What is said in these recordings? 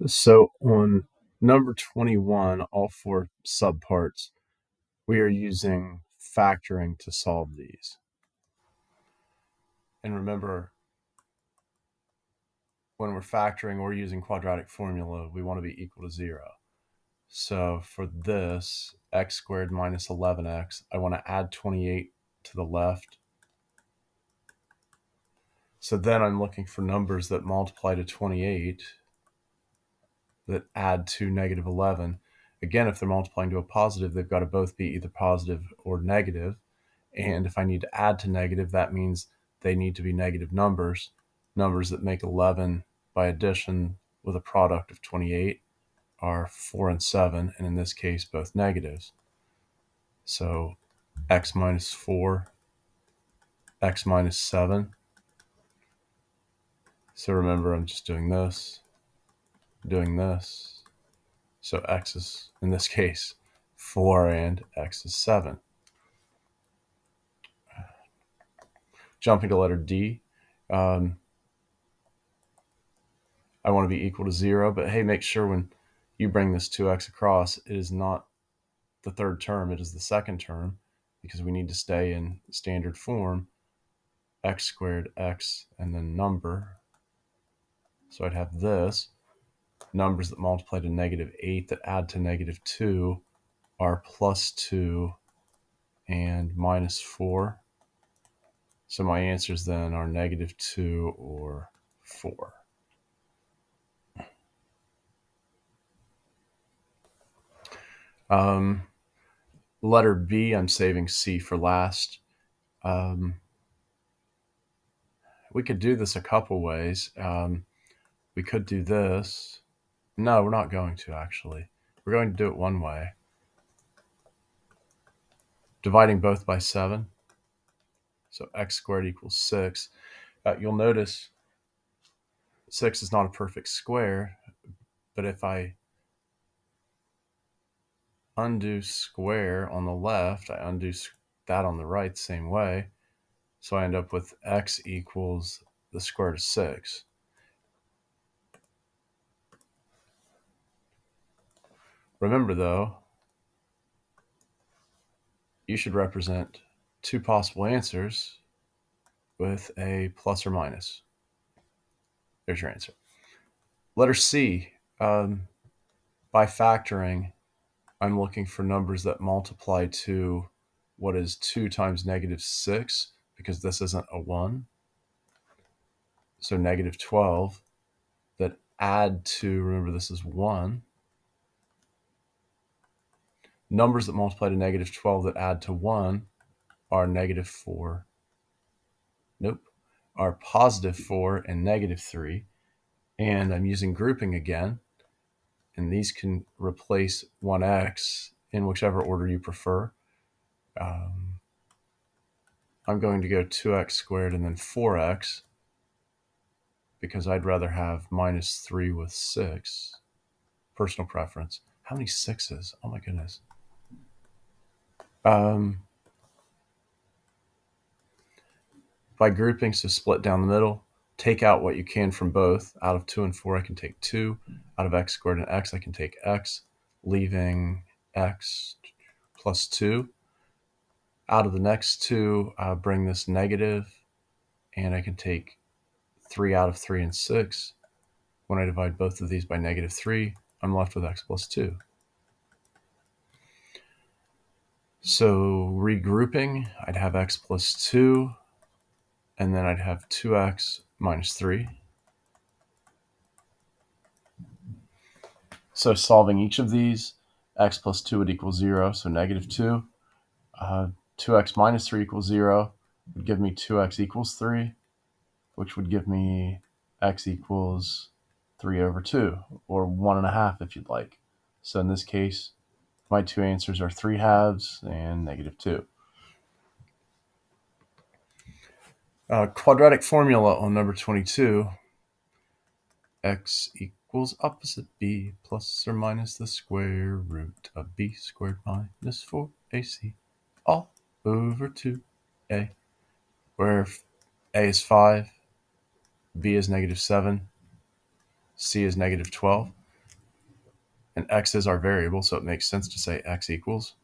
So on number 21, all four subparts, we are using factoring to solve these. And remember, when we're factoring or using quadratic formula, we want to be equal to 0. So for this, x squared minus 11x, I want to add 28 to the left. So then I'm looking for numbers that multiply to 28 that add to negative 11. Again, if they're multiplying to a positive, they've got to both be either positive or negative. And if I need to add to negative, that means they need to be negative numbers that make 11 by addition with a product of 28 are 4 and 7, and in this case, both negatives. So x minus 4, x minus 7. So remember, I'm just doing this. So x is, in this case, 4 and x is 7. Jumping to letter D, I want to be equal to 0, but hey, make sure when you bring this 2x across, it is not the third term, it is the second term, because we need to stay in standard form, x squared, x, and then number. So I'd have this. Numbers that multiply to negative 8 that add to negative 2 are plus 2 and minus 4. So my answers then are negative 2 or 4. Letter B, I'm saving C for last. We could do this a couple ways. We could do this. No, we're not going to, actually. We're going to do it one way. Dividing both by 7. So x squared equals 6. You'll notice 6 is not a perfect square, but if I undo square on the left, I undo that on the right the same way. So I end up with x equals the square root of 6. Remember, though, you should represent two possible answers with a plus or minus. There's your answer. Letter C, by factoring, I'm looking for numbers that multiply to what is 2 times negative 6, because this isn't a 1. So negative 12 that add to, remember this is 1. Numbers that multiply to negative 12 that add to 1 are negative 4. Nope. Are positive 4 and negative 3. And I'm using grouping again. And these can replace 1x in whichever order you prefer. I'm going to go 2x squared and then 4x because I'd rather have minus 3 with 6. Personal preference. How many 6s? Oh my goodness. By grouping, so split down the middle, take out what you can from both. Out of 2 and 4, I can take 2. Out of x squared and x, I can take x, leaving x plus 2. Out of the next 2, bring this negative, and I can take 3 out of 3 and 6. When I divide both of these by negative 3, I'm left with x plus 2. So regrouping, I'd have x plus 2, and then I'd have 2x minus 3. So solving each of these, x plus 2 would equal 0, so negative 2. 2x minus 3 equals 0 would give me 2x equals 3, which would give me x equals 3 over 2, or 1.5 if you'd like. So in this case, my two answers are 3 halves and negative 2. Quadratic formula on number 22. X equals opposite b plus or minus the square root of b squared minus 4ac all over 2a, where a is 5, b is negative 7, c is negative 12. and x is our variable, so it makes sense to say x equals.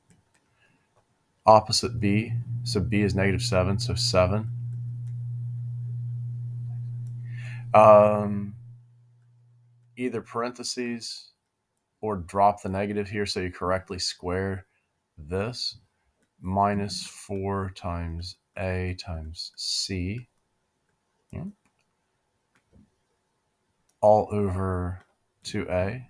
Opposite b, so b is negative 7, so 7. Either parentheses or drop the negative here so you correctly square this. Minus 4 times a times c, all over 2a.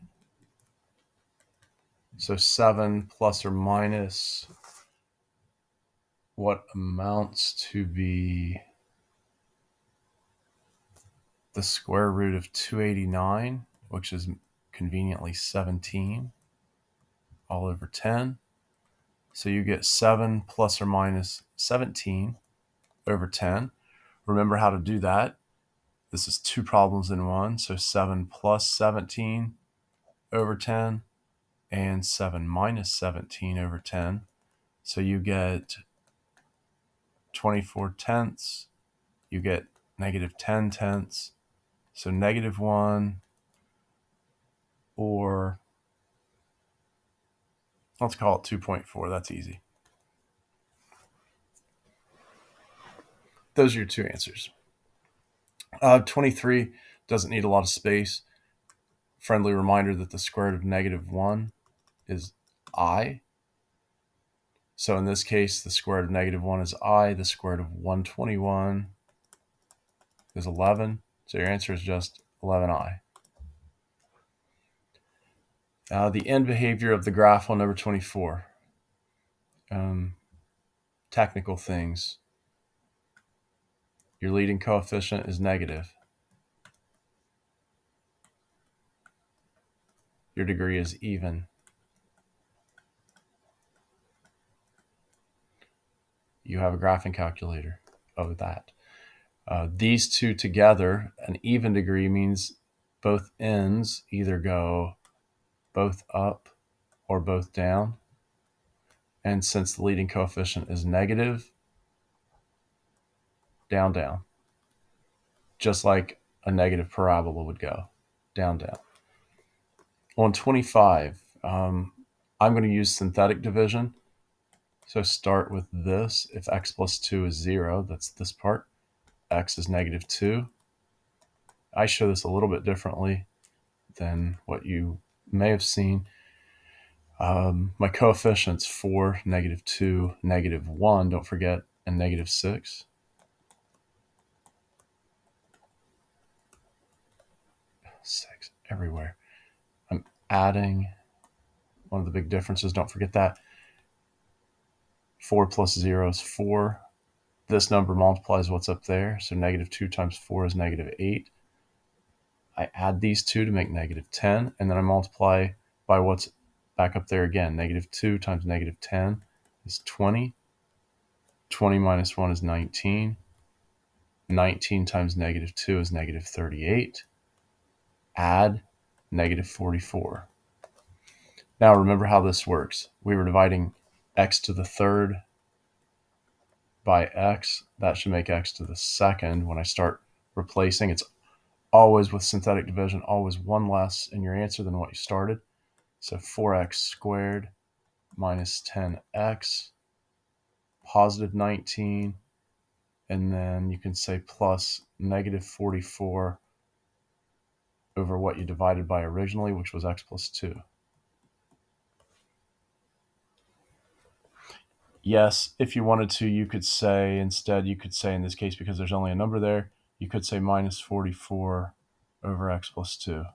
So 7 plus or minus what amounts to be the square root of 289, which is conveniently 17, all over 10. So you get 7 plus or minus 17 over 10. Remember how to do that. This is two problems in one. So 7 plus 17 over 10 and 7 minus 17 over 10. So you get 24 tenths. You get negative 10 tenths. So negative 1, or let's call it 2.4. That's easy. Those are your two answers. 23 doesn't need a lot of space. Friendly reminder that the square root of negative 1 is I. So in this case, the square root of negative 1 is I. The square root of 121 is 11. So your answer is just 11i. The end behavior of the graph on number 24. Technical things. Your leading coefficient is negative. Your degree is even. You have a graphing calculator of that. These two together, an even degree means both ends either go both up or both down. And since the leading coefficient is negative, down, down. Just like a negative parabola would go, down, down. On 25, I'm going to use synthetic division. So start with this. If x plus 2 is 0, that's this part. X is negative 2. I show this a little bit differently than what you may have seen. My coefficients 4, negative 2, negative 1, don't forget, and negative 6. Six everywhere. I'm adding. One of the big differences, don't forget that. 4 plus 0 is 4. This number multiplies what's up there. So negative 2 times 4 is negative 8. I add these two to make negative 10. And then I multiply by what's back up there again. Negative 2 times negative 10 is 20. 20 minus 1 is 19. 19 times negative 2 is negative 38. Add negative 44. Now remember how this works. We were dividing x to the third by x. That should make x to the second. When I start replacing, it's always with synthetic division, always one less in your answer than what you started. So 4x squared minus 10x, positive 19, and then you can say plus negative 44 over what you divided by originally, which was x plus 2. Yes, if you wanted to, you could say, instead, you could say in this case, because there's only a number there, you could say minus 44 over x plus 2.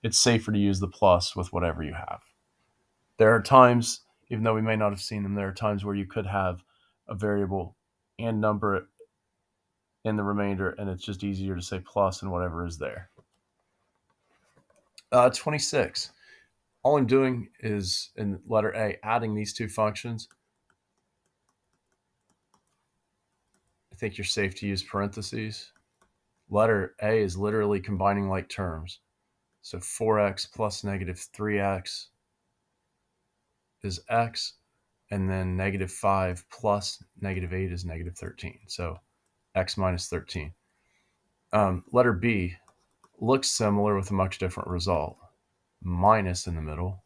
It's safer to use the plus with whatever you have. There are times, even though we may not have seen them, there are times where you could have a variable and number it in the remainder, and it's just easier to say plus and whatever is there. 26. All I'm doing is, in letter A, adding these two functions. I think you're safe to use parentheses. Letter A is literally combining like terms. So 4x plus negative 3x is x, and then negative 5 plus negative 8 is negative 13. So x minus 13. Letter B looks similar with a much different result. minus in the middle,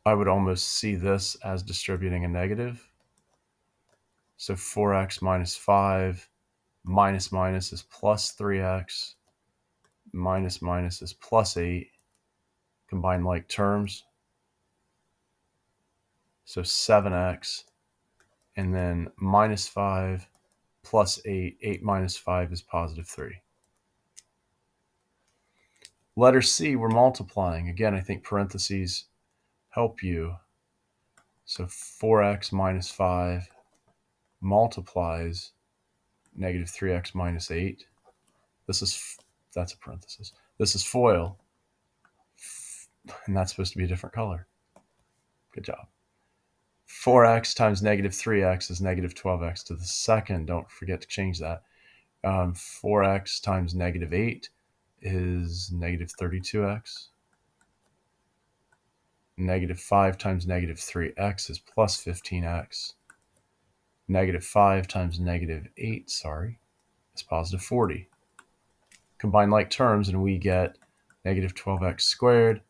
I would almost see this as distributing a negative. So 4x minus 5 minus minus is plus 3x, minus minus is plus 8, combine like terms. So 7x, and then minus 5 plus 8, 8 minus 5 is positive 3. Letter C, we're multiplying. Again, I think parentheses help you. So 4x minus 5 multiplies negative 3x minus 8. That's a parenthesis. This is FOIL, and that's supposed to be a different color. Good job. 4x times negative 3x is negative 12x to the second. Don't forget to change that. 4x times negative 8 is negative 32x. Negative 5 times negative 3x is plus 15x. Negative 5 times negative 8, is positive 40. Combine like terms and we get negative 12x squared.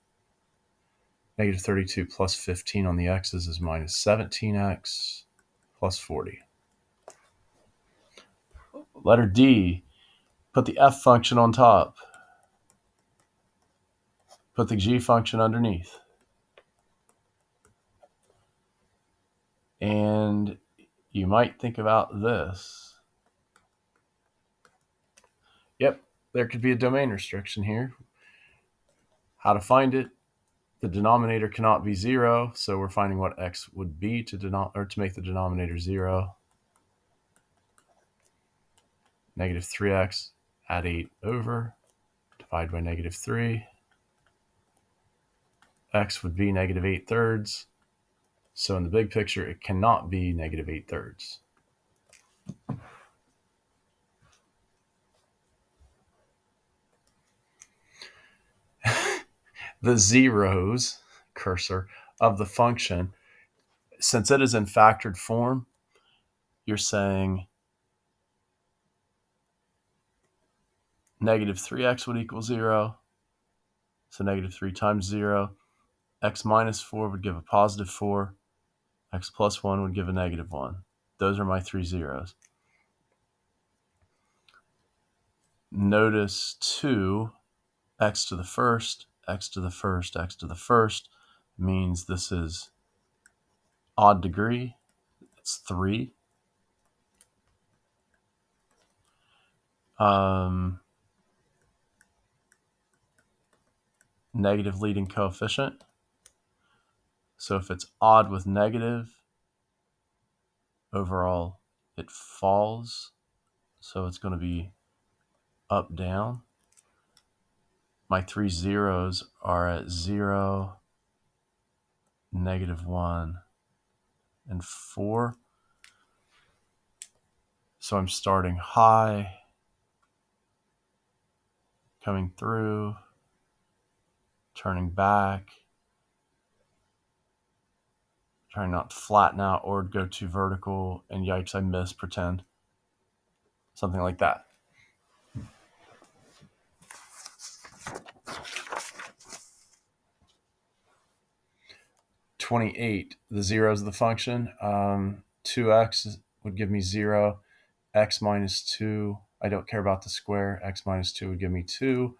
Negative 32 plus 15 on the x's is minus 17x plus 40. Letter D, put the f function on top. Put the g function underneath. And you might think about this. Yep, there could be a domain restriction here. How to find it? The denominator cannot be 0, so we're finding what x would be to make the denominator 0. Negative 3x, add 8 over, divide by negative 3. X would be negative 8/3. So in the big picture, it cannot be negative 8/3. The zeros, cursor, of the function, since it is in factored form, you're saying negative 3x would equal 0. So negative 3 times 0. X minus 4 would give a positive 4. X plus 1 would give a negative 1. Those are my 3 zeros. Notice 2, x to the first, x to the first, x to the first means this is odd degree. It's 3. Negative leading coefficient. So if it's odd with negative, overall it falls. So it's going to be up, down. My 3 zeros are at 0, negative 1, and 4. So I'm starting high, coming through, turning back, trying not to flatten out or go too vertical, and yikes, I missed, pretend. Something like that. (28), the zeros of the function. 2x would give me 0. X minus 2, I don't care about the square. X minus 2 would give me 2.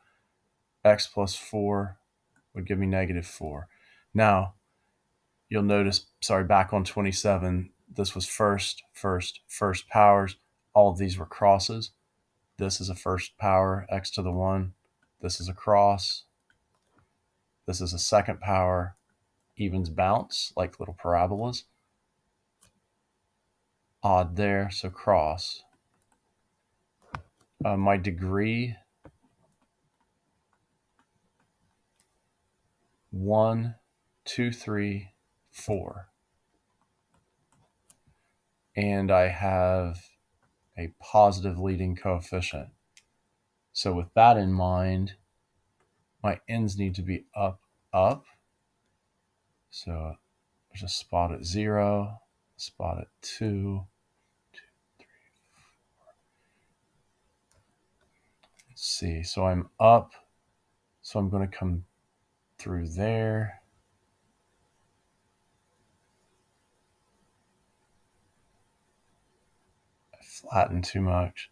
X plus 4 would give me negative 4. Now, you'll notice, back on 27, this was first powers. All of these were crosses. This is a first power, x to the 1. This is a cross. This is a second power, evens bounce, like little parabolas. Odd there, so cross. My degree, 1, 2, 3, 4. And I have a positive leading coefficient. So with that in mind, my ends need to be up, up. So there's a spot at 0, a spot at 2, 2, 3, 4. see, so I'm up, so I'm going to come through there. I flattened too much.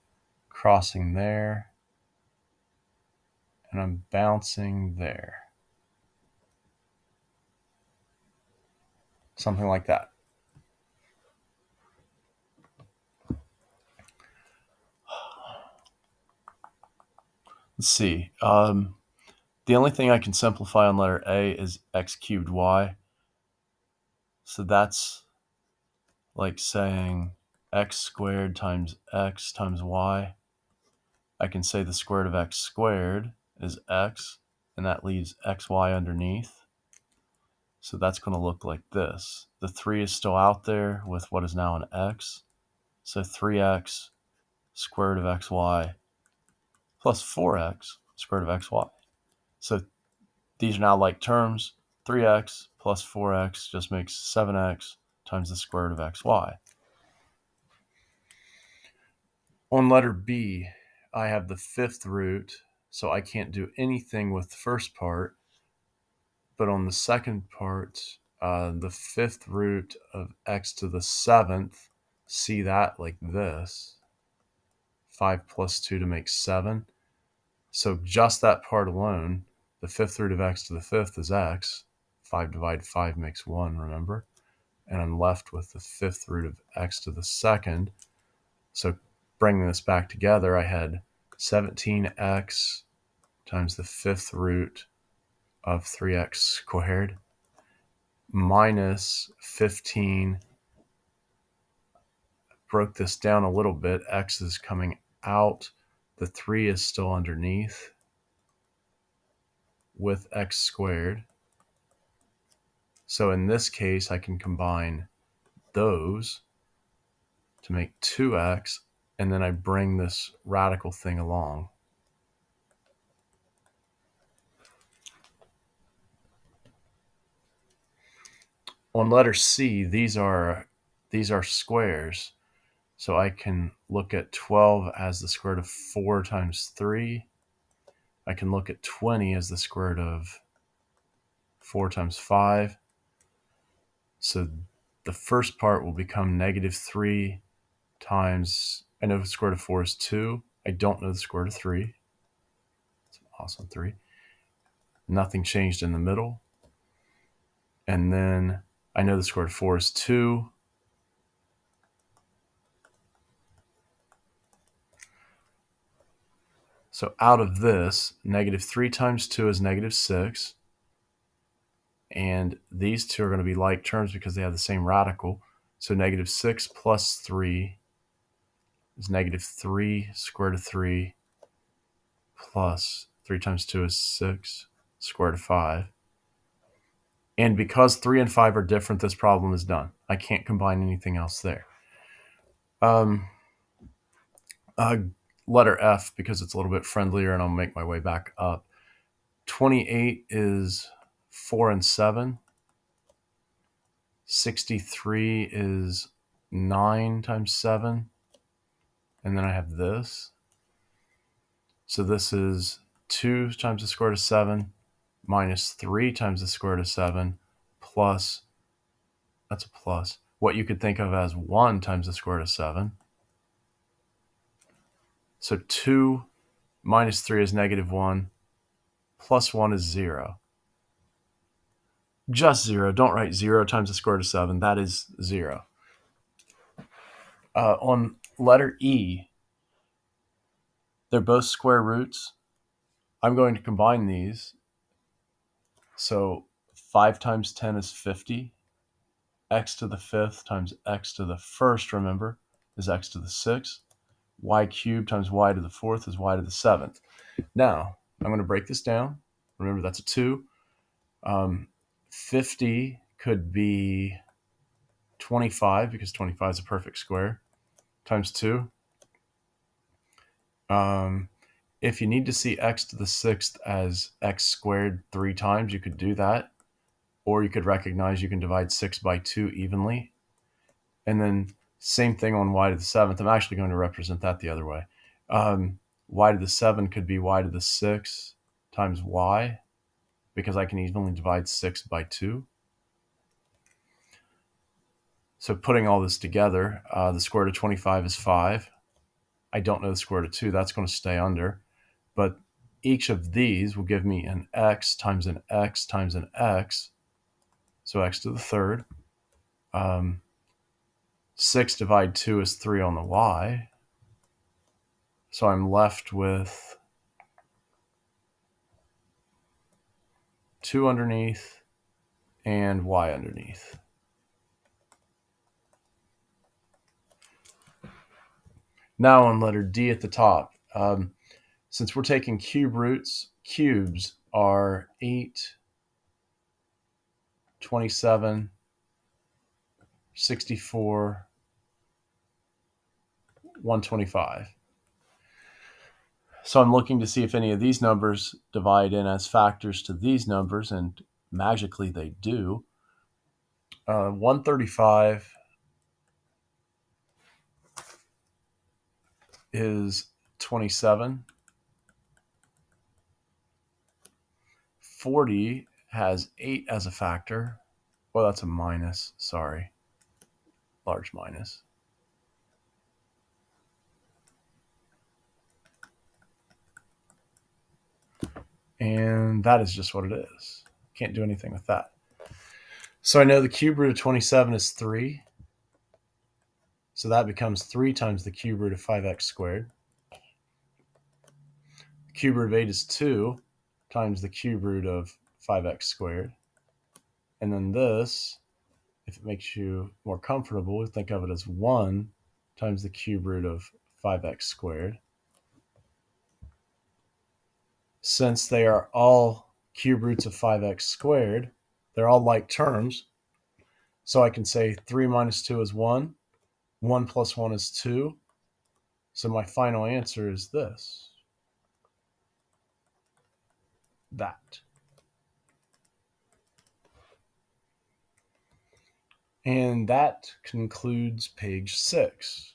Crossing there, and I'm bouncing there. Something like that. Let's see. The only thing I can simplify on letter A is x cubed y. So that's like saying x squared times x times y. I can say the square root of x squared is x, and that leaves xy underneath. So that's going to look like this. The 3 is still out there with what is now an x. So 3x square root of xy plus 4x square root of xy. So these are now like terms. 3x plus 4x just makes 7x times the square root of xy. On letter B, I have the fifth root, so I can't do anything with the first part. But on the second part, the fifth root of x to the seventh, see that like this. 5 plus 2 to make 7. So just that part alone, the fifth root of x to the fifth is x. 5 divided 5 makes 1, remember? And I'm left with the fifth root of x to the second. So bringing this back together, I had 17x times the fifth root of 3x squared minus 15. Broke this down a little bit. X is coming out. The 3 is still underneath with x squared. So in this case, I can combine those to make 2x, and then I bring this radical thing along. On letter C, these are squares. So I can look at 12 as the square root of 4 times 3. I can look at 20 as the square root of 4 times 5. So the first part will become negative 3 times, I know the square root of 4 is 2. I don't know the square root of 3. It's awesome 3. Nothing changed in the middle. And then I know the square root of 4 is 2. So out of this, negative 3 times 2 is negative 6. And these two are going to be like terms because they have the same radical. So negative 6 plus 3 is negative 3 square root of 3 plus 3 times 2 is 6 square root of 5. And because 3 and 5 are different, this problem is done. I can't combine anything else there. Letter F, because it's a little bit friendlier, and I'll make my way back up. 28 is 4 and 7. 63 is 9 times 7. And then I have this. So this is 2 times the square root of 7 minus 3 times the square root of 7 plus, that's a plus, what you could think of as 1 times the square root of 7. So 2 minus 3 is negative 1, plus 1 is 0. Just 0. Don't write 0 times the square root of 7. That is 0. On letter E, they're both square roots. I'm going to combine these. So 5 times 10 is 50. X to the fifth times x to the first, remember, is x to the sixth. Y cubed times y to the fourth is y to the seventh. Now, I'm going to break this down. Remember, that's a 2. 50 could be 25 because 25 is a perfect square times 2. If you need to see x to the sixth as x squared 3 times, you could do that. Or you could recognize you can divide 6 by 2 evenly. And then same thing on y to the seventh. I'm actually going to represent that the other way. y to the 7 could be y to the 6 times y, because I can evenly divide 6 by 2. So putting all this together, the square root of 25 is 5. I don't know the square root of 2. That's going to stay under. But each of these will give me an x times an x times an x. So x to the third. 6 divided 2 is 3 on the y. So I'm left with 2 underneath and y underneath. Now on letter D at the top, since we're taking cube roots, cubes are 8, 27, 64, 125. So I'm looking to see if any of these numbers divide in as factors to these numbers, and magically they do. 135 is 27. 40 has 8 as a factor. Well, that's a minus, sorry. Large minus. And that is just what it is. Can't do anything with that. So I know the cube root of 27 is 3. So that becomes 3 times the cube root of 5x squared. The cube root of 8 is 2 times the cube root of 5x squared. And then this, if it makes you more comfortable, think of it as 1 times the cube root of 5x squared. Since they are all cube roots of 5x squared, they're all like terms. So I can say 3 minus 2 is 1. 1 plus 1 is 2. So my final answer is this. That. And that concludes page 6.